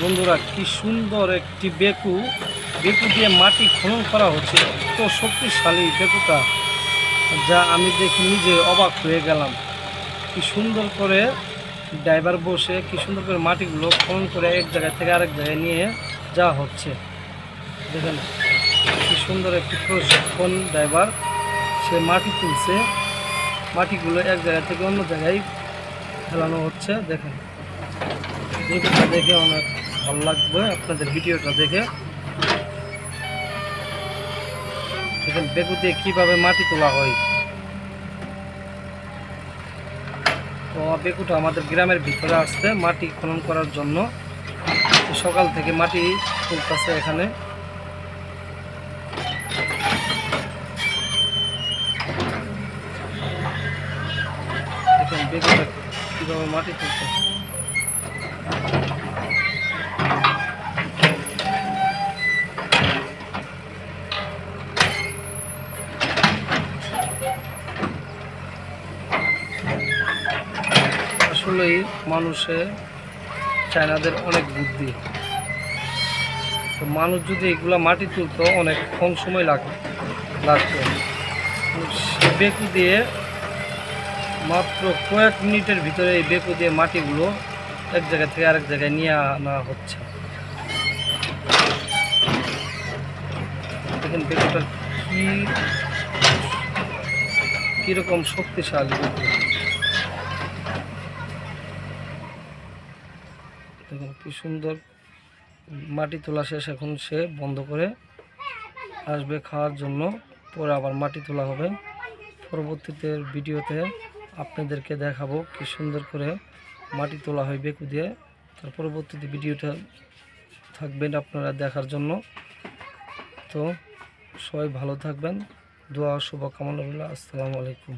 বন্ধুরা, কি সুন্দর একটি বেকু দিয়ে মাটি খনন করা হচ্ছে। এত শক্তিশালী বেকুটা, যা আমি দেখে নিজে অবাক হয়ে গেলাম। কি সুন্দর করে ড্রাইভার বসে কি সুন্দর করে মাটিগুলো খনন করে এক জায়গা থেকে আরেক জায়গায় নিয়ে যাওয়া হচ্ছে। দেখেন কি সুন্দর একটি প্রশিক্ষণ ড্রাইভার, সে মাটি তুলছে, মাটিগুলো এক জায়গা থেকে অন্য জায়গায় ফেলানো হচ্ছে। দেখেন ভিডিওটা দেখে অনেক ভালো লাগবে আপনাদের। ভিডিওটা দেখে দেখেন বেকু দিয়ে কীভাবে মাটি তোলা হয়। তো বেকুটা আমাদের গ্রামের ভিতরে আসছে মাটি খনন করার জন্য। সকাল থেকে মাটি তুলতেছে এখানে। দেখেন বেকুটা কীভাবে মাটি তুলতেছে। আসলেই চায়নাদের অনেক বুদ্ধি। তো মানুষ যদি এগুলা মাটি তুলতো অনেক কম সময় লাগতো। সে বেকু দিয়ে মাত্র কয়েক মিনিটের ভিতরে এই বেকু দিয়ে মাটিগুলো এক জায়গা থেকে আরেক জায়গায় নিয়ে আনা হচ্ছে। দেখেন বেকুটা কিরকম শক্তিশালী বেকু। দেখুন কি সুন্দর মাটি তোলা শেষ। এখন সে বন্ধ করে আসবে খাওয়ার জন্য, পরে আবার মাটি তোলা হবে। পরবর্তীতে ভিডিওতে আপনাদেরকে দেখাবো কি সুন্দর করে মাটি তোলা হয় বেকু দিয়ে। তার পরবর্তীতে ভিডিওটা থাকবেন আপনারা দেখার জন্য। তো সবাই ভালো থাকবেন, দোয়া শুভকামনা রইল। আসসালামু আলাইকুম।